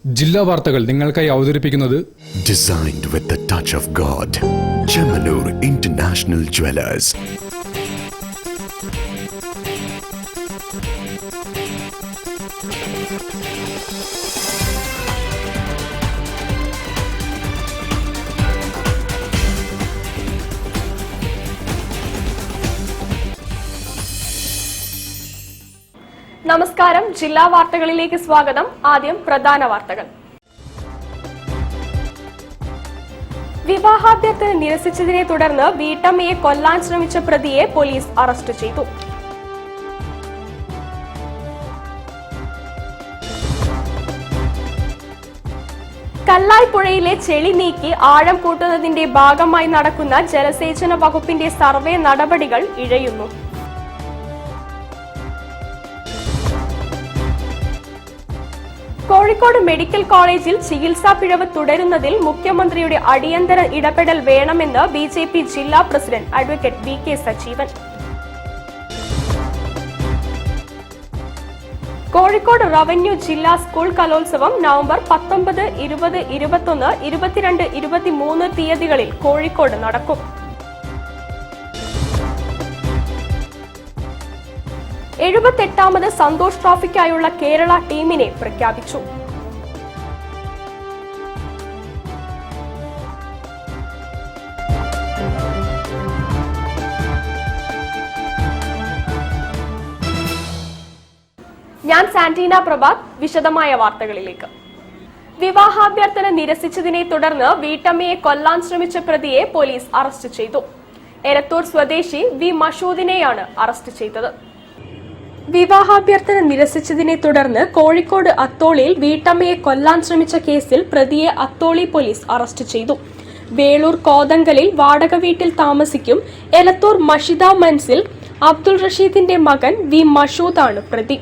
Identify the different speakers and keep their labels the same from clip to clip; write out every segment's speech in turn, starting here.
Speaker 1: ജില്ലാ വാർത്തകൾ നിങ്ങൾക്കായി അവതരിപ്പിക്കുന്നത്
Speaker 2: Designed with the touch of God. Chemanur International Jewelers.
Speaker 3: നമസ്കാരം. ജില്ലാ വാർത്തകളിലേക്ക് സ്വാഗതം. ആദ്യം പ്രധാന വാർത്തകൾ. വിവാഹാഭ്യർത്ഥന നിരസിച്ചതിനെ തുടർന്ന് വീട്ടമ്മയെ കൊല്ലാൻ ശ്രമിച്ച പ്രതിയെ പോലീസ് അറസ്റ്റ് ചെയ്തു. കല്ലായ്പുഴയിലെ ചെളി നീക്കി ആഴം കൂട്ടുന്നതിന്റെ ഭാഗമായി നടക്കുന്ന ജലസേചന വകുപ്പിന്റെ സർവേ നടപടികൾ ഇഴയുന്നു. കോഴിക്കോട് മെഡിക്കൽ കോളേജിൽ ചികിത്സാ പിഴവ് തുടരുന്നതിൽ മുഖ്യമന്ത്രിയുടെ അടിയന്തര ഇടപെടൽ വേണമെന്ന് ബിജെപി ജില്ലാ president advocate VK. Sajeevan. Kozhikode revenue ജില്ലാ സ്കൂൾ കലോത്സവം നവംബർ 19, 20, 21, 22, 23 തീയതികളിൽ കോഴിക്കോട് നടക്കും. എഴുപത്തെട്ടാമത് സന്തോഷ് ട്രോഫിക്കായുള്ള കേരള ടീമിനെ പ്രഖ്യാപിച്ചു. ഞാൻ സാന്റീന പ്രഭാത്. വിശദമായ വാർത്തകളിലേക്ക്. വിവാഹാഭ്യർത്ഥന നിരസിച്ചതിനെ തുടർന്ന് വീട്ടമ്മയെ കൊല്ലാൻ ശ്രമിച്ച പ്രതിയെ പോലീസ് അറസ്റ്റ് ചെയ്തു. എരത്തൂർ സ്വദേശി വി മഷൂദിനെയാണ് അറസ്റ്റ് ചെയ്തത്. വിവാഹാഭ്യർത്ഥന നിരസിച്ചതിനെ തുടർന്ന് കോഴിക്കോട് അത്തോളിയിൽ വീട്ടമ്മയെ കൊല്ലാൻ ശ്രമിച്ച കേസിൽ പ്രതിയെ അത്തോളി പോലീസ് അറസ്റ്റ് ചെയ്തു. വേളൂർ കോതങ്കലിൽ വാടക വീട്ടിൽ താമസിക്കും എലത്തൂർ മഷിദ മൻസിൽ അബ്ദുൾ റഷീദിന്റെ മകൻ വി മഷൂദാണ് പ്രതി.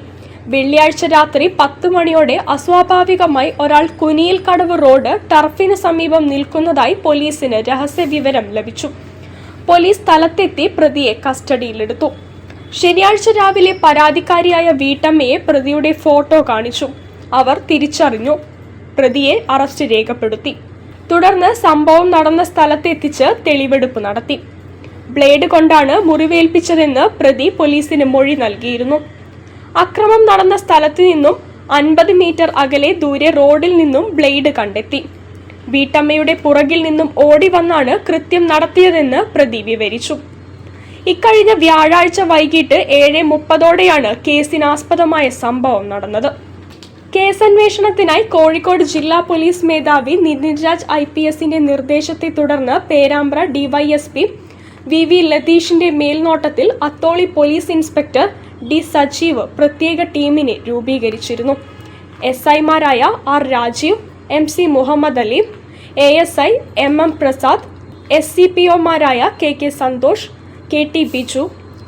Speaker 3: വെള്ളിയാഴ്ച രാത്രി 10 മണിയോടെ അസ്വാഭാവികമായി ഒരാൾ കുനിയിൽ കടവ് റോഡ് ടർഫിന് സമീപം നിൽക്കുന്നതായി പോലീസിന് രഹസ്യ വിവരം ലഭിച്ചു. പോലീസ് സ്ഥലത്തെത്തി പ്രതിയെ കസ്റ്റഡിയിലെടുത്തു. ശനിയാഴ്ച രാവിലെ പരാതിക്കാരിയായ വീട്ടമ്മയെ പ്രതിയുടെ ഫോട്ടോ കാണിച്ചു. അവർ തിരിച്ചറിഞ്ഞു. പ്രതിയെ അറസ്റ്റ് രേഖപ്പെടുത്തി. തുടർന്ന് സംഭവം നടന്ന സ്ഥലത്തെത്തിച്ച് തെളിവെടുപ്പ് നടത്തി. ബ്ലേഡ് കൊണ്ടാണ് മുറിവേൽപ്പിച്ചതെന്ന് പ്രതി പോലീസിന് മൊഴി നൽകിയിരുന്നു. അക്രമം നടന്ന സ്ഥലത്തു നിന്നും 50 മീറ്റർ അകലെ ദൂരെ റോഡിൽ നിന്നും ബ്ലേഡ് കണ്ടെത്തി. വീട്ടമ്മയുടെ പുറകിൽ നിന്നും ഓടി വന്നാണ് കൃത്യം നടത്തിയതെന്ന് പ്രതി വിവരിച്ചു. ഇക്കഴിഞ്ഞ വ്യാഴാഴ്ച വൈകിട്ട് 7:30 കേസിനാസ്പദമായ സംഭവം നടന്നത്. കേസന്വേഷണത്തിനായി കോഴിക്കോട് ജില്ലാ പോലീസ് മേധാവി നിതിൻ രാജ് IPSന്റെ നിർദ്ദേശത്തെ തുടർന്ന് പേരാമ്പ്ര DYSP വി ലതീഷിന്റെ മേൽനോട്ടത്തിൽ Atholi police inspector D Sajeev പ്രത്യേക ടീമിനെ രൂപീകരിച്ചിരുന്നു. SIമാരായ R Rajeev, MC Muhammad Ali, ASI MM Prasad, SCPOമാരായ KK Santhosh, KT Biju,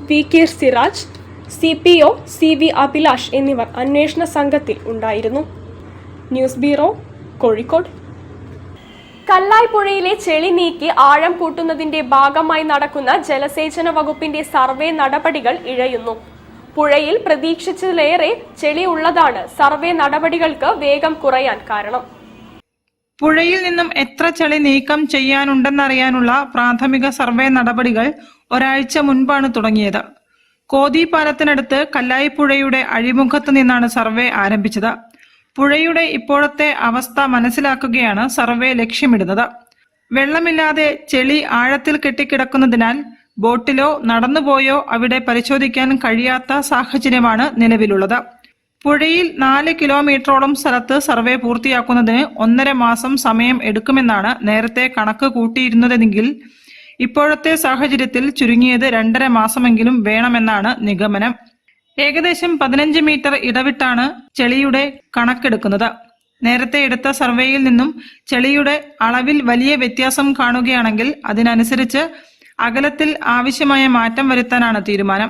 Speaker 3: VK Siraj, CPO CV Abhilash എന്നിവർ അന്വേഷണ സംഘത്തിൽ ഉണ്ടായിരുന്നു. News bureau, Kozhikode. കല്ലായ്പുഴയിലെ ചെളി നീക്കി ആഴം കൂട്ടുന്നതിന്റെ ഭാഗമായി നടക്കുന്ന ജലസേചന വകുപ്പിന്റെ സർവേ നടപടികൾ ഇഴയുന്നു. പുഴയിൽ പ്രതീക്ഷിച്ചതിലേറെ ചെളി ഉള്ളതാണ് സർവേ നടപടികൾക്ക് വേഗം കുറയാൻ കാരണം.
Speaker 4: പുഴയിൽ നിന്നും എത്ര ചെളി നീക്കം ചെയ്യാനുണ്ടെന്നറിയാനുള്ള പ്രാഥമിക സർവേ നടപടികൾ ഒരാഴ്ച മുൻപാണ് തുടങ്ങിയത്. കോതി പാലത്തിനടുത്ത് കല്ലായിപ്പുഴയുടെ അഴിമുഖത്ത് നിന്നാണ് സർവേ ആരംഭിച്ചത്. പുഴയുടെ ഇപ്പോഴത്തെ അവസ്ഥ മനസ്സിലാക്കുകയാണ് സർവേ ലക്ഷ്യമിടുന്നത്. വെള്ളമില്ലാതെ ചെളി ആഴത്തിൽ കെട്ടിക്കിടക്കുന്നതിനാൽ ബോട്ടിലോ നടന്നുപോയോ അവിടെ പരിശോധിക്കാൻ കഴിയാത്ത സാഹചര്യമാണ് നിലവിലുള്ളത്. പുഴയിൽ 4 കിലോമീറ്ററോളം സ്ഥലത്ത് സർവേ പൂർത്തിയാക്കുന്നതിന് 1.5 മാസം സമയം എടുക്കുമെന്നാണ് നേരത്തെ കണക്ക് കൂട്ടിയിരുന്നതെങ്കിൽ ഇപ്പോഴത്തെ സാഹചര്യത്തിൽ ചുരുങ്ങിയത് 2.5 മാസമെങ്കിലും വേണമെന്നാണ് നിഗമനം. ഏകദേശം 15 മീറ്റർ ഇടവിട്ടാണ് ചെളിയുടെ കണക്കെടുക്കുന്നത്. നേരത്തെ എടുത്ത സർവേയിൽ നിന്നും ചെളിയുടെ അളവിൽ വലിയ വ്യത്യാസം കാണുകയാണെങ്കിൽ അതിനനുസരിച്ച് അകലത്തിൽ ആവശ്യമായ മാറ്റം വരുത്താനാണ് തീരുമാനം.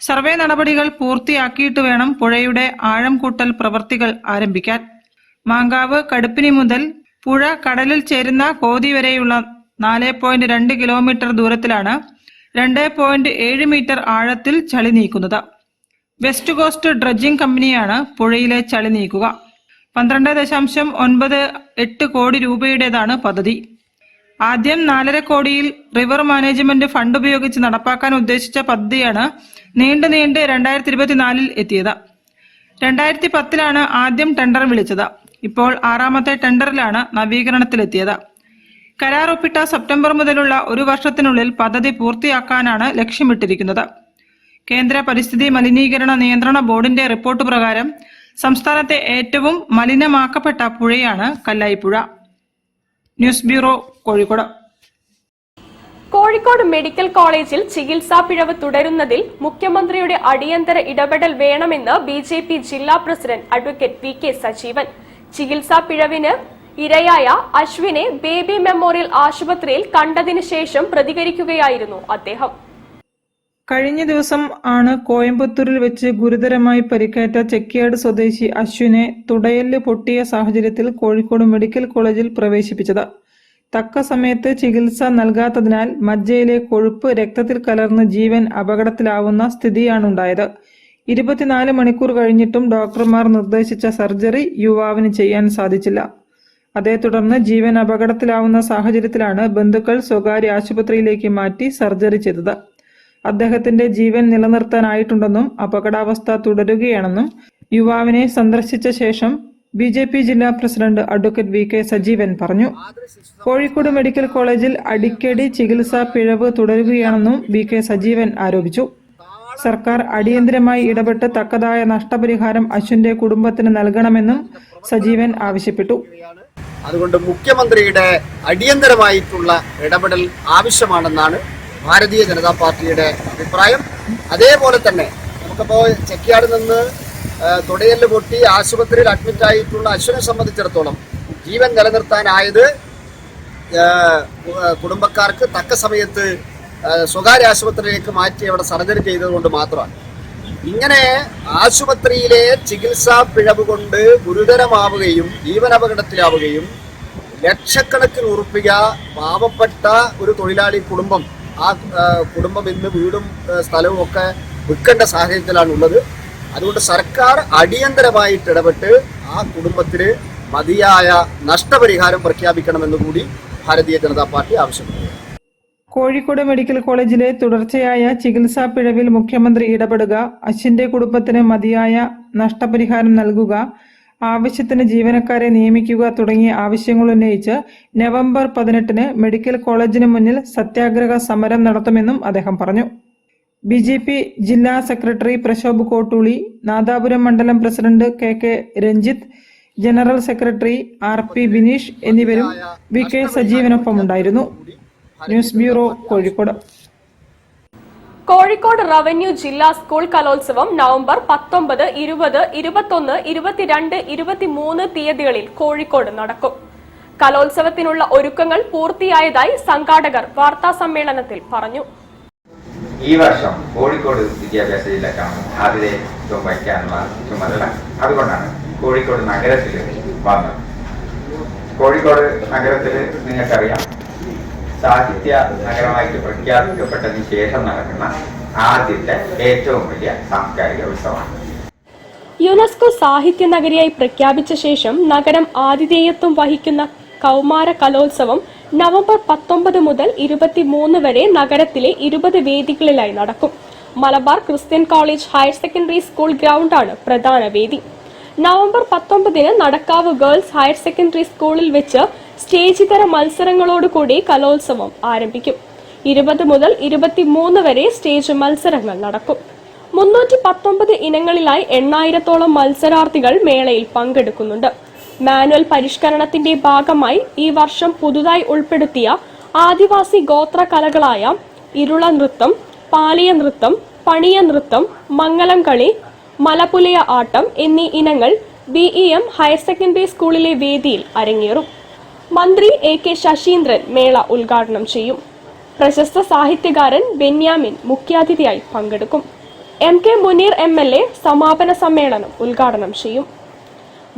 Speaker 4: സർവേ നടപടികൾ പൂർത്തിയാക്കിയിട്ട് വേണം പുഴയുടെ ആഴം കൂട്ടൽ പ്രവൃത്തികൾ ആരംഭിക്കാൻ. മാങ്കാവ് കടുപ്പിനി മുതൽ പുഴ കടലിൽ ചേരുന്ന കോതി വരെയുള്ള 4.2 കിലോമീറ്റർ ദൂരത്തിലാണ് 2.7 മീറ്റർ ആഴത്തിൽ ചളി നീക്കുന്നത്. വെസ്റ്റ് കോസ്റ്റ് ഡ്രഡ്ജിംഗ് കമ്പനിയാണ് പുഴയിലെ ചളി നീക്കുക. 12.98 കോടി രൂപയുടേതാണ് പദ്ധതി. ആദ്യം 4.5 കോടിയിൽ റിവർ മാനേജ്മെന്റ് ഫണ്ട് ഉപയോഗിച്ച് നടപ്പാക്കാൻ ഉദ്ദേശിച്ച പദ്ധതിയാണ് നീണ്ട് 2024 എത്തിയത്. 2010 ആദ്യം ടെൻഡർ വിളിച്ചത്. ഇപ്പോൾ 6ാമത്തെ ടെൻഡറിലാണ് നവീകരണത്തിലെത്തിയത്. കരാർ ഒപ്പിട്ട സെപ്റ്റംബർ മുതലുള്ള ഒരു വർഷത്തിനുള്ളിൽ പദ്ധതി പൂർത്തിയാക്കാനാണ് ലക്ഷ്യമിട്ടിരിക്കുന്നത്. കേന്ദ്ര പരിസ്ഥിതി മലിനീകരണ നിയന്ത്രണ ബോർഡിന്റെ റിപ്പോർട്ട് പ്രകാരം സംസ്ഥാനത്തെ ഏറ്റവും മലിനമാക്കപ്പെട്ട പുഴയാണ് Kallayipuzha. News bureau, Kozhikode.
Speaker 3: Kozhikode medical കോളേജിൽ ചികിത്സാ പിഴവ് തുടരുന്നതിൽ മുഖ്യമന്ത്രിയുടെ അടിയന്തര ഇടപെടൽ വേണമെന്ന് ബിജെപി ജില്ലാ president advocate V K Sajeevan. ചികിത്സാ പിഴവിന് ഇരയായ അശ്വിനെ ബേബി മെമ്മോറിയൽ ആശുപത്രിയിൽ കണ്ടതിനു ശേഷം പ്രതികരിക്കുകയായിരുന്നു അദ്ദേഹം.
Speaker 4: കഴിഞ്ഞ ദിവസം ആണ് കോയമ്പത്തൂരിൽ വെച്ച് ഗുരുതരമായി പരിക്കേറ്റ ചെക്കിയാട് സ്വദേശി അശ്വിനെ തുടയെല്ല് പൊട്ടിയ സാഹചര്യത്തിൽ കോഴിക്കോട് മെഡിക്കൽ കോളേജിൽ പ്രവേശിപ്പിച്ചത്. തക്ക സമയത്ത് ചികിത്സ നൽകാത്തതിനാൽ മജ്ജയിലെ കൊഴുപ്പ് രക്തത്തിൽ കലർന്ന് ജീവൻ അപകടത്തിലാവുന്ന സ്ഥിതിയാണുണ്ടായത്. 24 മണിക്കൂർ കഴിഞ്ഞിട്ടും ഡോക്ടർമാർ നിർദ്ദേശിച്ച സർജറി യുവാവിന് ചെയ്യാൻ സാധിച്ചില്ല. അതേ തുടർന്ന് ജീവൻ അപകടത്തിലാവുന്ന സാഹചര്യത്തിലാണ് ബന്ധുക്കൾ സ്വകാര്യ ആശുപത്രിയിലേക്ക് മാറ്റി സർജറി ചെയ്തത്. അദ്ദേഹത്തിന്റെ ജീവൻ നിലനിർത്താനായിട്ടുണ്ടെന്നും അപകടാവസ്ഥ തുടരുകയാണെന്നും യുവാവിനെ സന്ദർശിച്ച ശേഷം ബിജെപി ജില്ലാ president advocate V K Sajeevan പറഞ്ഞു. കോഴിക്കോട് മെഡിക്കൽ കോളേജിൽ അടിക്കടി ചികിത്സാ പിഴവ് തുടരുകയാണെന്നും വി കെ സജീവൻ ആരോപിച്ചു. സർക്കാർ അടിയന്തരമായി ഇടപെട്ട് തക്കതായ നഷ്ടപരിഹാരം അശ്വിന്റെ കുടുംബത്തിന് നൽകണമെന്നും സജീവൻ ആവശ്യപ്പെട്ടു.
Speaker 5: അതുകൊണ്ട് മുഖ്യമന്ത്രിയുടെ അടിയന്തരമായിട്ടുള്ള ഇടപെടൽ ആവശ്യമാണെന്നാണ് ഭാരതീയ ജനതാ പാർട്ടിയുടെ അഭിപ്രായം. അതേപോലെ തന്നെ നമുക്കിപ്പോൾ ചെക്കിയാട് നിന്ന് തുടയെല്ല് പൊട്ടി ആശുപത്രിയിൽ അഡ്മിറ്റായിട്ടുള്ള അശ്വിനെ സംബന്ധിച്ചിടത്തോളം ജീവൻ നിലനിർത്താനായത് കുടുംബക്കാർക്ക് തക്ക സമയത്ത് സ്വകാര്യ ആശുപത്രിയിലേക്ക് മാറ്റി അവിടെ സർജറി ചെയ്തതുകൊണ്ട് മാത്രമാണ്. ഇങ്ങനെ ആശുപത്രിയിലെ ചികിത്സാ പിഴവ് കൊണ്ട് ഗുരുതരമാവുകയും ജീവനപകടത്തിലാവുകയും ലക്ഷക്കണക്കിന് ഉറുപ്പിക പാവപ്പെട്ട ഒരു തൊഴിലാളി കുടുംബം, ആ കുടുംബം ഇന്ന് വീടും സ്ഥലവും ഒക്കെ വിൽക്കേണ്ട സാഹചര്യത്തിലാണ് ഉള്ളത്. അതുകൊണ്ട് സർക്കാർ അടിയന്തരമായിട്ട് ഇടപെട്ട് ആ കുടുംബത്തിന് മതിയായ നഷ്ടപരിഹാരം പ്രഖ്യാപിക്കണമെന്ന് കൂടി ഭാരതീയ ജനതാ പാർട്ടി ആവശ്യപ്പെട്ടു.
Speaker 4: കോഴിക്കോട് മെഡിക്കൽ കോളേജിലെ തുടർച്ചയായ ചികിത്സാ പിഴവിൽ മുഖ്യമന്ത്രി ഇടപെടുക, അശ്വിന്റെ കുടുംബത്തിന് മതിയായ നഷ്ടപരിഹാരം നൽകുക, ആവശ്യത്തിന് ജീവനക്കാരെ നിയമിക്കുക തുടങ്ങിയ ആവശ്യങ്ങൾ ഉന്നയിച്ച് നവംബർ 18 മെഡിക്കൽ കോളേജിന് മുന്നിൽ സത്യാഗ്രഹ സമരം നടത്തുമെന്നും അദ്ദേഹം പറഞ്ഞു. ബിജെപി ജില്ലാ സെക്രട്ടറി പ്രശോഭ് കോട്ടൂളി, നാദാപുരം മണ്ഡലം president K Ranjith, general secretary RP Bineesh എന്നിവരും വി കെ സജീവനൊപ്പമുണ്ടായിരുന്നു. News bureau, Kozhikode.
Speaker 3: Kozhikode revenue ജില്ലാ സ്കൂൾ കലോത്സവം നവംബർ 19, 20, 21, 22, 23 തീയതികളിൽ കോഴിക്കോട് നടക്കും. കലോത്സവത്തിനുള്ള ഒരുക്കങ്ങൾ പൂർത്തിയായതായി സംഘാടകർ വാർത്താ സമ്മേളനത്തിൽ പറഞ്ഞു.
Speaker 6: ഈ വർഷം കോഴിക്കോട് വിദ്യാഭ്യാസ ജില്ലക്കാണ് ആതിഥേയത്വം വഹിക്കാനുള്ള ചുമതല. അതുകൊണ്ടാണ് കോഴിക്കോട് നഗരത്തിൽ വന്നത്. കോഴിക്കോട് നഗരത്തിൽ നിങ്ങൾക്കറിയാം, സാഹിത്യ നഗരമായിട്ട് പ്രഖ്യാപിക്കപ്പെട്ടതിന് ശേഷം നടക്കുന്ന ആദ്യത്തെ ഏറ്റവും വലിയ സാംസ്കാരിക ഉത്സവമാണ്.
Speaker 3: യുനെസ്കോ സാഹിത്യ നഗരിയായി പ്രഖ്യാപിച്ച ശേഷം നഗരം ആതിഥേയത്വം വഹിക്കുന്ന കൗമാര കലോത്സവം നവംബർ 19 മുതൽ 23 വരെ നഗരത്തിലെ 20 വേദികളിലായി നടക്കും. Malabar Christian college higher secondary school ഗ്രൗണ്ടാണ് പ്രധാന വേദി. November 19 Nadakkavu girls higher secondary സ്കൂളിൽ വെച്ച് സ്റ്റേജിതര മത്സരങ്ങളോടുകൂടി കലോത്സവം ആരംഭിക്കും. 20 മുതൽ 23 വരെ സ്റ്റേജ് മത്സരങ്ങൾ നടക്കും. 319 ഇനങ്ങളിലായി 8000-ഓളം മത്സരാർത്ഥികൾ മേളയിൽ പങ്കെടുക്കുന്നുണ്ട്. മാനുവൽ പരിഷ്കരണത്തിന്റെ ഭാഗമായി ഈ വർഷം പുതുതായി ഉൾപ്പെടുത്തിയ ആദിവാസി ഗോത്ര കലകളായ ഇരുള നൃത്തം, പാലിയ നൃത്തം, പണിയ നൃത്തം, മംഗലം കളി, മലപുലയ ആട്ടം എന്നീ ഇനങ്ങൾ BEM ഹയർ സെക്കൻഡറി സ്കൂളിലെ വേദിയിൽ അരങ്ങേറും. മന്ത്രി AK ശശീന്ദ്രൻ മേള ഉദ്ഘാടനം ചെയ്യും. പ്രശസ്ത സാഹിത്യകാരൻ ബെന്യാമിൻ മുഖ്യാതിഥിയായി പങ്കെടുക്കും. MK മുനീർ MLA സമാപന സമ്മേളനം ഉദ്ഘാടനം ചെയ്യും.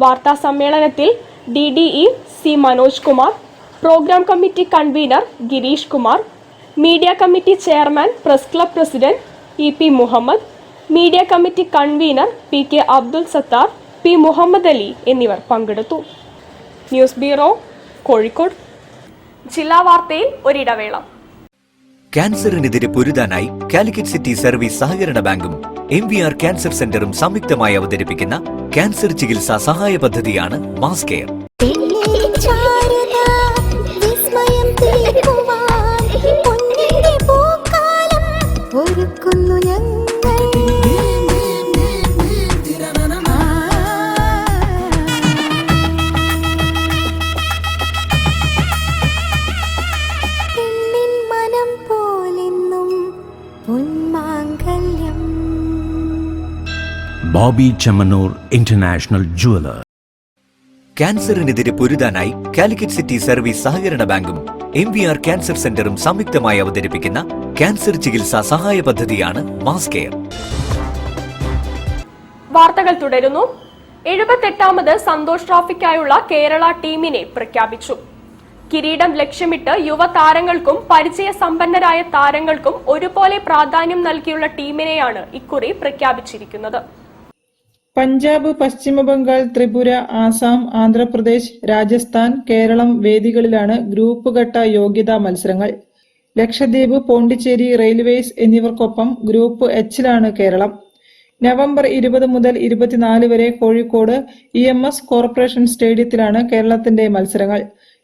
Speaker 3: വാർത്താ സമ്മേളനത്തിൽ DDE C Manoj Kumar, program committee convener Girish Kumar, media committee chairman press club president EP Muhammad, media committee convener PK Abdul Sathar, P Muhammad Ali എന്നിവർ പങ്കെടുത്തു. News bureau, Kozhikode. ജില്ലാ വാർത്തയിൽ ഒരിടവേള.
Speaker 7: ക്യാൻസറിനെതിരെ പൊരുതാനായി കാലിക്കറ്റ് സിറ്റി സർവീസ് സഹകരണ ബാങ്കും MVR ക്യാൻസർ സെന്ററും സംയുക്തമായി അവതരിപ്പിക്കുന്ന ക്യാൻസർ ചികിത്സാ സഹായ പദ്ധതിയാണ് mass care.
Speaker 8: Boby Chemmanur international jeweller.
Speaker 7: ക്യാൻസറിനെതിരെ പൊരുതാനായി കാലിക്കറ്റ് സിറ്റി സർവീസ് സഹകരണ ബാങ്കും MVR ക്യാൻസർ സെന്ററും സംയുക്തമായി അവതരിപ്പിക്കുന്ന ക്യാൻസർ ചികിത്സാ സഹായ പദ്ധതിയാണ് മാസ് കെയർ.
Speaker 3: വാർത്തകൾ തുടരുന്നു. 78ാമത് സന്തോഷ് ട്രോഫിക്കായുള്ള കേരള ടീമിനെ പ്രഖ്യാപിച്ചു. കിരീടം ലക്ഷ്യമിട്ട് യുവതാരങ്ങൾക്കും പരിചയസമ്പന്നരായ താരങ്ങൾക്കും ഒരുപോലെ പ്രാധാന്യം നൽകിയുള്ള ടീമിനെയാണ് ഇക്കുറി പ്രഖ്യാപിച്ചിരിക്കുന്നത്.
Speaker 4: പഞ്ചാബ്, പശ്ചിമ ബംഗാൾ, ത്രിപുര, ആസാം, ആന്ധ്രാപ്രദേശ്, രാജസ്ഥാൻ, കേരളം വേദികളിലാണ് ഗ്രൂപ്പ് ഘട്ട യോഗ്യതാ മത്സരങ്ങൾ. ലക്ഷദ്വീപ്, പോണ്ടിച്ചേരി, റെയിൽവേസ് എന്നിവർക്കൊപ്പം ഗ്രൂപ്പ് എച്ചിലാണ് കേരളം. നവംബർ 20 മുതൽ 24 വരെ കോഴിക്കോട് EMS കോർപ്പറേഷൻ സ്റ്റേഡിയത്തിലാണ് കേരളത്തിന്റെ മത്സരങ്ങൾ.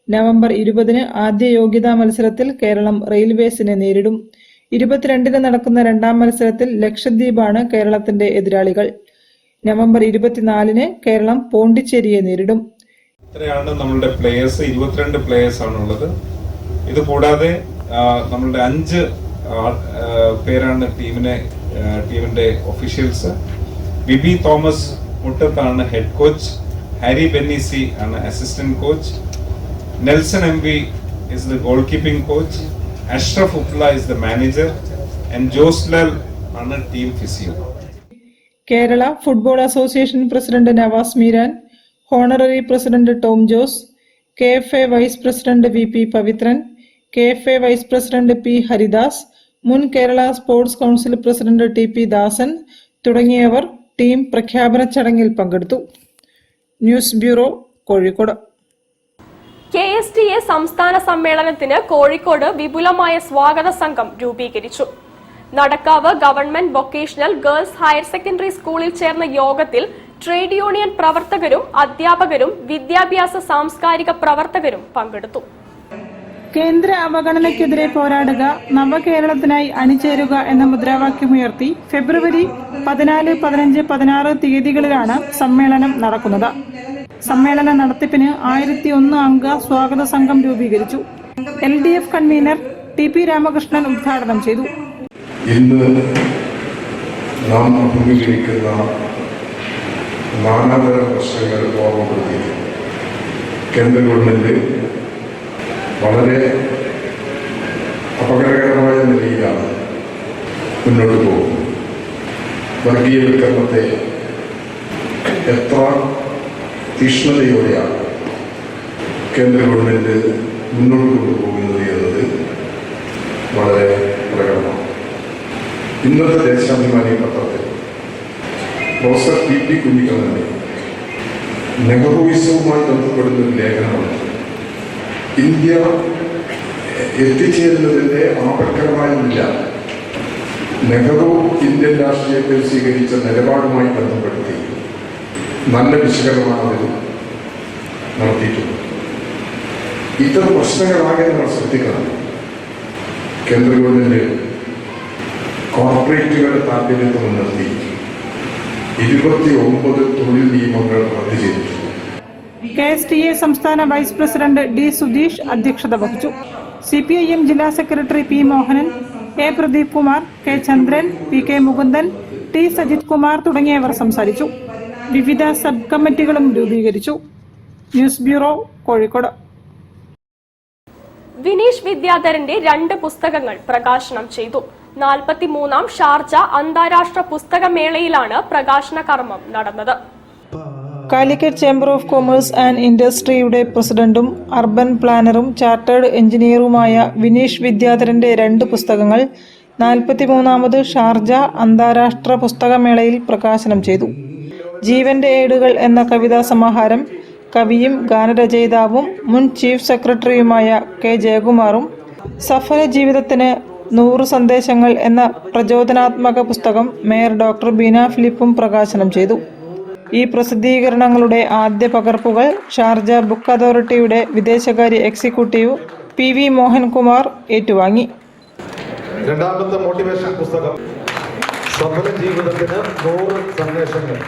Speaker 4: നവംബർ 20-ന് ആദ്യ യോഗ്യതാ മത്സരത്തിൽ കേരളം റെയിൽവേസിനെ നേരിടും. 22-ന് നടക്കുന്ന രണ്ടാം മത്സരത്തിൽ ലക്ഷദ്വീപാണ് കേരളത്തിന്റെ എതിരാളികൾ. നവംബർ 24-ന് കേരളം പോണ്ടിച്ചേരിയെ നേരിടും.
Speaker 9: ഇത്രയാണ് നമ്മളുടെ പ്ലേയേഴ്സ്. 22 പ്ലേയേഴ്സ് ആണുള്ളത്. ഇത് കൂടാതെ നമ്മളുടെ 5 പേരാണ് ടീമിന്റെ ഒഫീഷ്യൽസ്. ബിബി തോമസ് മുട്ടത്താണ് ഹെഡ് കോച്ച്. ഹാരി ബെന്നിസി ആണ് assistant coach. Nelson MV is the goalkeeping coach. Ashraf Upla is the manager and Joslal ആണ് team physio.
Speaker 4: Kerala football association president Navas Meeran, honorary president Tom Jose, KFA vice president VP Pavithran, KFA vice president P Haridas, മുൻ Kerala sports council president TP Dasan തുടങ്ങിയവർ team പ്രഖ്യാപന ചടങ്ങിൽ പങ്കെടുത്തു. News bureau, Kozhikode.
Speaker 3: KSTA സംസ്ഥാന സമ്മേളനത്തിന് കോഴിക്കോട് വിപുലമായ സ്വാഗത സംഘം രൂപീകരിച്ചു. Nadakkavu government vocational girls higher secondary സ്കൂളിൽ ചേർന്ന യോഗത്തിൽ ട്രേഡ് യൂണിയൻ പ്രവർത്തകരും അധ്യാപകരും വിദ്യാഭ്യാസ സാംസ്കാരിക പ്രവർത്തകരും പങ്കെടുത്തു.
Speaker 4: കേന്ദ്ര അവഗണനയ്ക്കെതിരെ പോരാടുക, നവകേരളത്തിനായി അണിചേരുക എന്ന മുദ്രാവാക്യമുയർത്തി ഫെബ്രുവരി 14, 15, 16 തീയതികളിലാണ് സമ്മേളനം നടക്കുന്നത്. സമ്മേളന നടത്തിപ്പിന് 1001 അംഗ സ്വാഗത സംഘം രൂപീകരിച്ചു. LDF കൺവീനർ TP രാമകൃഷ്ണൻ ഉദ്ഘാടനം ചെയ്തു.
Speaker 10: ഇന്ന് നാം അഭിമുഖീകരിക്കുന്ന നാനാതര പ്രശ്നങ്ങൾ ഓർമ്മപ്പെടുത്തി കേന്ദ്ര ഗവൺമെന്റ് വളരെ അപകടകരമായ നിലയിലാണ് മുന്നോട്ട് പോകുന്നത്. വർഗീയവൽക്കരണത്തെ എത്ര തീക്ഷ്ണതയോടെയാണ് കേന്ദ്ര ഗവൺമെന്റ് മുന്നോട്ട് കൊണ്ടുപോകുന്നത് എന്നത് വളരെ പ്രകടമാണ്. ഇന്നത്തെ ദേശാഭിമാനി പത്രത്തിൽ പ്രൊഫസർ TP കുഞ്ഞിക്കണ്ണന്റെ നെഹ്റുവിസവുമായി ബന്ധപ്പെടുന്ന ഒരു ലേഖനമാണ്. ഇന്ത്യ എത്തിച്ചേരുന്നതിൻ്റെ ആപൽക്കരമായില്ല നെഹ്റു ഇന്ത്യൻ രാഷ്ട്രീയത്തിൽ സ്വീകരിച്ച നിലപാടുമായി ബന്ധപ്പെടുത്തി നല്ല വിശകലനമാണ് അതിൽ നടത്തിയിട്ടുള്ളത്. ഇത്തരം പ്രശ്നങ്ങളാകെ നമ്മൾ ശ്രദ്ധിക്കണം. കേന്ദ്ര ഗവൺമെന്റ് കോർപ്പറേറ്റുകളുടെ താല്പര്യത്തെ മുൻനിർത്തി 29 തൊഴിൽ നിയമങ്ങൾ റദ്ദു ചെയ്തിട്ടുണ്ട്.
Speaker 4: KSTA സംസ്ഥാന വൈസ് പ്രസിഡന്റ് D സുധീഷ് അധ്യക്ഷത വഹിച്ചു. CPIM ജില്ലാ secretary P Mohanan, A Pradeep Kumar, K Chandran, PK Mukundan, T Sajith Kumar തുടങ്ങിയവർ സംസാരിച്ചു. വിവിധ സബ് കമ്മിറ്റികളും രൂപീകരിച്ചു. News bureau, Kozhikode.
Speaker 3: വിനീഷ് വിദ്യാധരന്റെ 2 പുസ്തകങ്ങൾ പ്രകാശനം ചെയ്തു. 43ാം ഷാർജ അന്താരാഷ്ട്ര പുസ്തകമേളയിലാണ് പ്രകാശന കർമ്മം നടന്നത്.
Speaker 4: Calicut chamber of commerce and ഇൻഡസ്ട്രിയുടെ പ്രസിഡന്റും അർബൻ പ്ലാനറും ചാർട്ടേഡ് എഞ്ചിനീയറുമായ വിനീഷ് വിദ്യാധരന്റെ 2 പുസ്തകങ്ങൾ 43ാമത് ഷാർജ അന്താരാഷ്ട്ര പുസ്തകമേളയിൽ പ്രകാശനം ചെയ്തു. ജീവന്റെ ഏടുകൾ എന്ന കവിതാ സമാഹാരം കവിയും ഗാനരചയിതാവും മുൻ ചീഫ് സെക്രട്ടറിയുമായ കെ ജയകുമാറും സഫല ജീവിതത്തിന് 100 സന്ദേശങ്ങൾ എന്ന പ്രചോദനാത്മക പുസ്തകം മേയർ ഡോക്ടർ ബീന ഫിലിപ്പും പ്രകാശനം ചെയ്തു. ഈ പ്രസിദ്ധീകരണങ്ങളുടെ ആദ്യ പകർപ്പുകൾ ഷാർജ ബുക്ക് അതോറിറ്റിയുടെ വിദേശകാര്യ എക്സിക്യൂട്ടീവ് PV മോഹൻകുമാർ ഏറ്റുവാങ്ങി.
Speaker 10: രണ്ടാമത്തെ മോട്ടിവേഷൻ പുസ്തകം സഫല ജീവിതത്തിന് 100 സന്ദേശങ്ങൾ.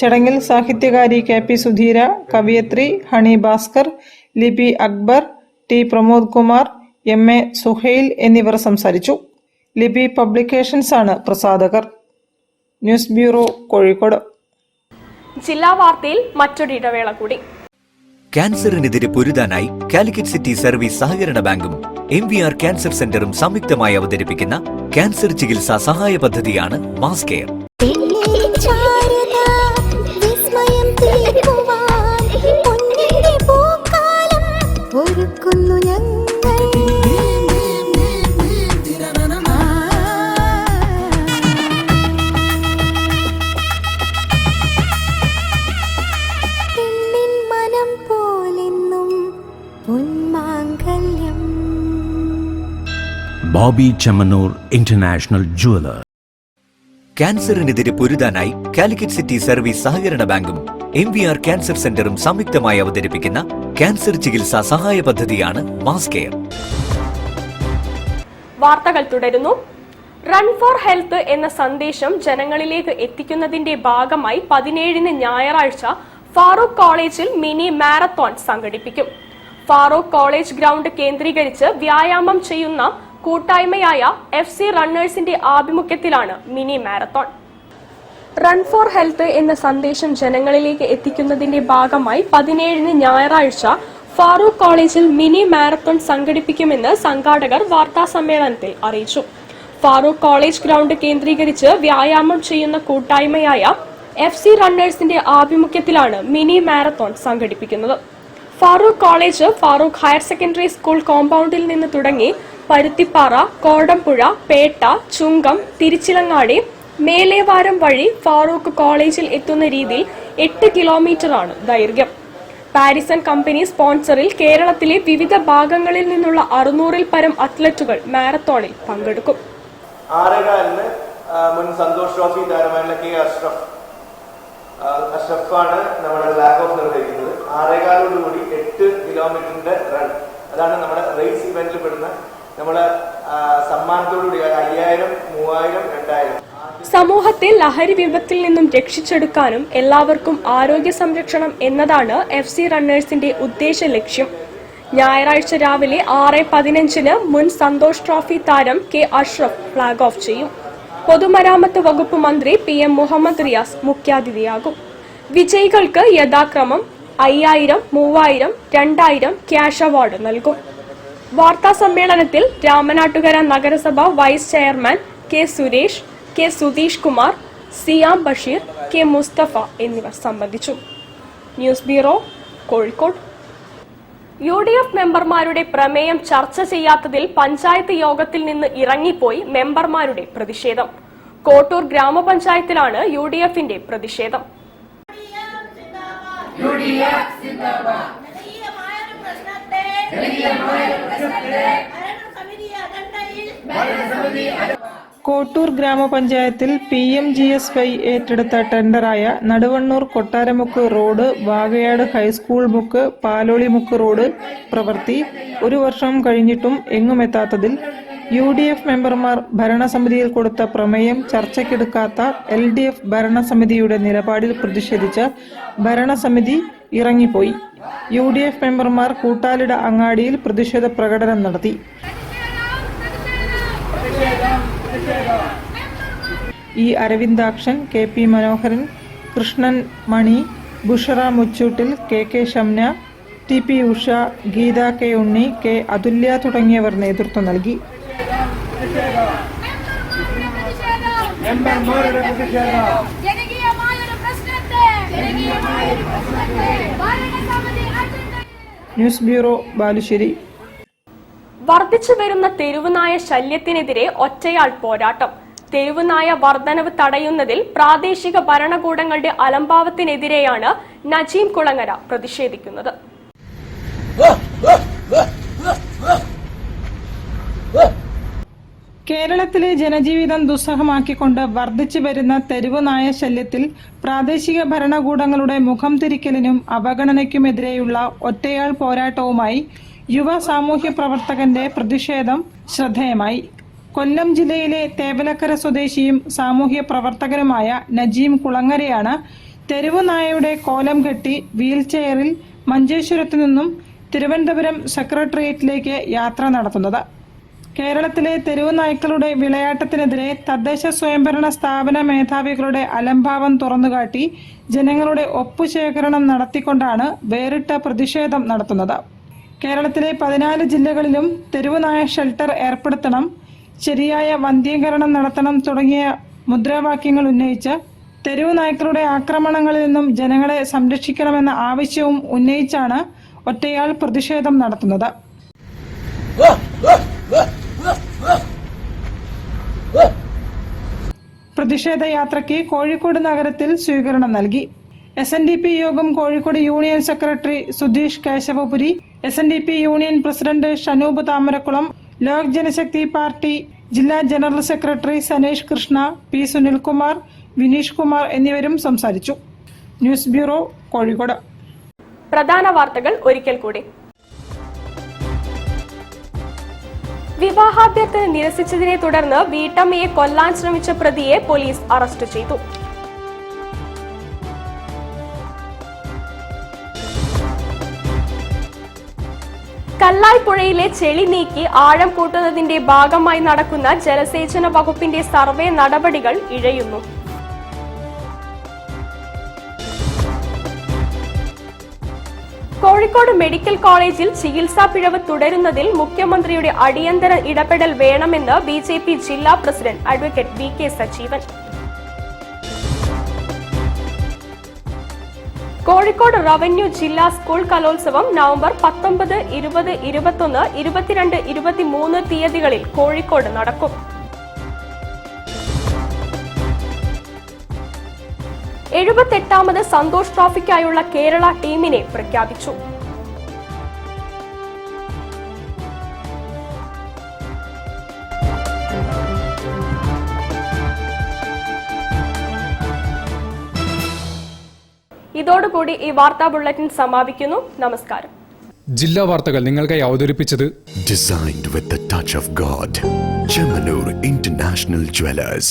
Speaker 4: ചടങ്ങിൽ സാഹിത്യകാരി KP സുധീര, കവിയത്രി ഹണി ഭാസ്കർ, ലിപി അക്ബർ, T പ്രമോദ് കുമാർ, MA സുഹൈൽ എന്നിവർ സംസാരിച്ചു. ലിപി പബ്ലിക്കേഷൻസ് ആണ് പ്രസാധകർ. News bureau, Kozhikode.
Speaker 3: ജില്ലാ വാർത്തയിൽ മറ്റൊരു ഇടവേള കൂടി.
Speaker 7: ക്യാൻസറിനെതിരെ പൊരുതാനായി കാലിക്കറ്റ് സിറ്റി സർവീസ് സഹകരണ ബാങ്കും MVR ക്യാൻസർ സെന്ററും സംയുക്തമായി അവതരിപ്പിക്കുന്ന ക്യാൻസർ ചികിത്സാ സഹായ പദ്ധതിയാണ് mass care.
Speaker 8: Bobby Chamanur International Jeweler.
Speaker 7: ക്യാൻസറിനെതിരെ പൊരുതാനായി കാലിക്കറ്റ് സിറ്റി സർവീസ് സഹകരണ ബാങ്കും MVR ക്യാൻസർ സെന്ററും സംയുക്തമായി അവതരിപ്പിക്കുന്ന ക്യാൻസർ ചികിത്സാ സഹായ പദ്ധതിയാണ് മാസ് കെയർ.
Speaker 3: വാർത്തകൾ തുടരുന്നു. റൺ ഫോർ ഹെൽത്ത് എന്ന സന്ദേശം ജനങ്ങളിലേക്ക് എത്തിക്കുന്നതിന്റെ ഭാഗമായി 17 ഞായറാഴ്ച ഫാറൂഖ് കോളേജിൽ മിനി മാരത്തോൺ സംഘടിപ്പിക്കും. ഫാറൂഖ് കോളേജ് ഗ്രൗണ്ട് കേന്ദ്രീകരിച്ച് വ്യായാമം ചെയ്യുന്ന കൂട്ടായ്മയായ FC റണ്ണേഴ്സിന്റെ ആഭിമുഖ്യത്തിലാണ് mini marathon. Run for health എന്ന സന്ദേശം ജനങ്ങളിലേക്ക് എത്തിക്കുന്നതിന്റെ ഭാഗമായി 17 ഞായറാഴ്ച ഫാറൂഖ് കോളേജിൽ മിനി മാരത്തോൺ സംഘടിപ്പിക്കുമെന്ന് സംഘാടകർ വാർത്താസമ്മേളനത്തിൽ അറിയിച്ചു. ഫാറൂഖ് കോളേജ് ഗ്രൗണ്ട് കേന്ദ്രീകരിച്ച് വ്യായാമം ചെയ്യുന്ന കൂട്ടായ്മയായ FC റണ്ണേഴ്സിന്റെ ആഭിമുഖ്യത്തിലാണ് മിനി മാരത്തോൺ സംഘടിപ്പിക്കുന്നത്. Farook college Farook higher secondary school കോമ്പൗണ്ടിൽ നിന്ന് തുടങ്ങി പരുത്തിപ്പാറ, കോടമ്പുഴ, പേട്ട, ചുങ്കം, തിരുച്ചിലങ്ങാടി, മേലേവാരം വഴി ഫാറൂഖ് കോളേജിൽ എത്തുന്ന രീതിയിൽ 8 കിലോമീറ്ററാണ് ദൈർഘ്യം. പാരിസൺ കമ്പനി സ്പോൺസറിൽ കേരളത്തിലെ വിവിധ ഭാഗങ്ങളിൽ നിന്നുള്ള 600-ൽ പരം അത്ലറ്റുകൾ മാരത്തോണിൽ പങ്കെടുക്കും.
Speaker 11: മുൻ സന്തോഷ് ട്രോഫി താരമായിട്ടുള്ള K അഷ്റഫാണ് നമ്മുടെ ലാഗ് ഓഫ് നിർവഹിക്കുന്നത്. 6:15 8 കിലോമീറ്ററിന്റെ റൺ, അതാണ് നമ്മുടെ റേസ് ഇവന്റിൽ പെടുന്ന നമ്മുടെ സമ്മാനത്തോടുകൂടി 5000, 3000, 2000.
Speaker 3: സമൂഹത്തെ ലഹരി വിപത്തിൽ നിന്നും രക്ഷിച്ചെടുക്കാനും എല്ലാവർക്കും ആരോഗ്യ സംരക്ഷണം എന്നതാണ് FC റണ്ണേഴ്സിന്റെ ഉദ്ദേശ ലക്ഷ്യം. ഞായറാഴ്ച രാവിലെ 6:15 മുൻ സന്തോഷ് ട്രോഫി താരം K അഷ്റഫ് ഫ്ലാഗ് ഓഫ് ചെയ്യും. പൊതുമരാമത്ത് വകുപ്പ് മന്ത്രി PM മുഹമ്മദ് റിയാസ് മുഖ്യാതിഥിയാകും. വിജയികൾക്ക് യഥാക്രമം 5000, 3000, 2000 ക്യാഷ് അവാർഡ് നൽകും. വാർത്താ സമ്മേളനത്തിൽ രാമനാട്ടുകര നഗരസഭ vice chairman K Suresh, K Sudheesh Kumar, Siyam Basheer, K Musthafa എന്നിവർ സംബന്ധിച്ചു. News bureau, Kozhikode. UDF മെമ്പർമാരുടെ പ്രമേയം ചർച്ച ചെയ്യാത്തതിൽ പഞ്ചായത്ത് യോഗത്തിൽ നിന്ന് ഇറങ്ങിപ്പോയി മെമ്പർമാരുടെ പ്രതിഷേധം. കോട്ടൂർ ഗ്രാമപഞ്ചായത്തിലാണ് UDFന്റെ പ്രതിഷേധം.
Speaker 4: കോട്ടൂർ ഗ്രാമപഞ്ചായത്തിൽ PMGSY ഏറ്റെടുത്ത ടെൻഡറായ നടുവണ്ണൂർ കൊട്ടാരമുക്ക് റോഡ്, വാകയാട് ഹൈസ്കൂൾ മുക്ക്, പാലോളിമുക്ക് റോഡ് പ്രവൃത്തി 1 വർഷം കഴിഞ്ഞിട്ടും എങ്ങുമെത്താത്തതിൽ UDF മെമ്പർമാർ ഭരണസമിതിയിൽ കൊടുത്ത പ്രമേയം ചർച്ചയ്ക്കെടുക്കാത്ത LDF ഭരണസമിതിയുടെ നിലപാടിൽ പ്രതിഷേധിച്ച് ഭരണസമിതി ഇറങ്ങിപ്പോയി. UDF മെമ്പർമാർ കൂട്ടാലിട അങ്ങാടിയിൽ പ്രതിഷേധ പ്രകടനം നടത്തി. E അരവിന്ദാക്ഷൻ, KP മനോഹരൻ, കൃഷ്ണൻ മണി, Bushra മുച്ചൂട്ടിൽ, KK Shamna, TP Usha, Geetha K ഉണ്ണി, K അതുല്യ തുടങ്ങിയവർ നേതൃത്വം നൽകി. News bureau, Balussery. വർദ്ധിച്ചു വരുന്ന തെരുവുനായ ശല്യത്തിനെതിരെ ഒറ്റയാൾ പോരാട്ടം.
Speaker 3: തെരുവുനായ വർധനവ് തടയുന്നതിൽ പ്രാദേശിക ഭരണകൂടങ്ങളുടെ അലംഭാവത്തിനെതിരെയാണ് നജീം കുളങ്ങര പ്രതിഷേധിക്കുന്നത്.
Speaker 4: കേരളത്തിലെ ജനജീവിതം ദുസ്സഹമാക്കിക്കൊണ്ട് വർദ്ധിച്ചു വരുന്ന തെരുവ് നായ ശല്യത്തിൽ പ്രാദേശിക ഭരണകൂടങ്ങളുടെ മുഖം തിരിക്കലിനും അവഗണനയ്ക്കുമെതിരെയുള്ള ഒറ്റയാൾ പോരാട്ടവുമായി യുവ സാമൂഹ്യ പ്രവർത്തകന്റെ പ്രതിഷേധം ശ്രദ്ധേയമായി. കൊല്ലം ജില്ലയിലെ തേവലക്കര സ്വദേശിയും സാമൂഹ്യ പ്രവർത്തകനുമായ നജീം കുളങ്ങരയാണ് തെരുവ് നായയുടെ കോലം കെട്ടി വീൽചെയറിൽ മഞ്ചേശ്വരത്തു നിന്നും തിരുവനന്തപുരം സെക്രട്ടേറിയറ്റിലേക്ക് യാത്ര നടത്തുന്നത്. കേരളത്തിലെ തെരുവ് നായ്ക്കളുടെ വിളയാട്ടത്തിനെതിരെ തദ്ദേശ സ്വയംഭരണ സ്ഥാപന മേധാവികളുടെ അലംഭാവം തുറന്നുകാട്ടി ജനങ്ങളുടെ ഒപ്പുശേഖരണം നടത്തിക്കൊണ്ടാണ് വേറിട്ട പ്രതിഷേധം നടത്തുന്നത്. കേരളത്തിലെ 14 ജില്ലകളിലും തെരുവ് നായ ഷെൽട്ടർ ഏർപ്പെടുത്തണം, ശരിയായ വന്ധ്യീകരണം നടത്തണം തുടങ്ങിയ മുദ്രാവാക്യങ്ങൾ ഉന്നയിച്ച് തെരുവ് നായ്ക്കളുടെ ആക്രമണങ്ങളിൽ നിന്നും ജനങ്ങളെ സംരക്ഷിക്കണമെന്ന ആവശ്യവും ഉന്നയിച്ചാണ് ഒറ്റയാൾ പ്രതിഷേധം നടത്തുന്നത്. പ്രതിഷേധ യാത്രയ്ക്ക് കോഴിക്കോട് നഗരത്തിൽ സ്വീകരണം നൽകി. SNDP യോഗം Kozhikode union secretary Sudheesh Keshavapuri, SNDP union president Shanoob Thamarakkulam, Lok Janashakti party ജില്ലാ general secretary Sanesh Krishna, P Sunilkumar, Vineesh Kumar എന്നിവരും സംസാരിച്ചു. News bureau, Kozhikode.
Speaker 3: പ്രധാന വാർത്തകൾ ഒരിക്കൽ കൂടി. വിവാഹാഭ്യർത്ഥന നിരസിച്ചതിനെ തുടർന്ന് വീട്ടമ്മയെ കൊല്ലാൻ ശ്രമിച്ച പ്രതിയെ പോലീസ് അറസ്റ്റ് ചെയ്തു. കല്ലായ് പുഴയിലെ ചെളി നീക്കി ആഴം കൂട്ടുന്നതിന്റെ ഭാഗമായി നടക്കുന്ന ജലസേചന വകുപ്പിന്റെ സർവേ നടപടികൾ ഇഴയുന്നു. കോഴിക്കോട് മെഡിക്കൽ കോളേജിൽ ചികിത്സാ പിഴവ് തുടരുന്നതിൽ മുഖ്യമന്ത്രിയുടെ അടിയന്തര ഇടപെടൽ വേണമെന്ന് BJP ജില്ലാ president advocate VK Sajeevan. Kozhikode revenue ജില്ലാ സ്കൂൾ കലോത്സവം നവംബർ 19, 20, 21, 22, 23 തീയതികളിൽ കോഴിക്കോട് നടക്കും. 78ാമത് സന്തോഷ് ട്രോഫിക്കായുള്ള കേരള ടീമിനെ പ്രഖ്യാപിച്ചു. ഇതോടുകൂടി ഈ വാർത്താ ബുള്ളറ്റിൻ സമാപിക്കുന്നു. നമസ്കാരം.
Speaker 1: ജില്ലാ വാർത്തകൾ നിങ്ങൾക്കായി അവതരിപ്പിച്ചത്
Speaker 2: Designed with the touch of God. Chemanur International Jewelers.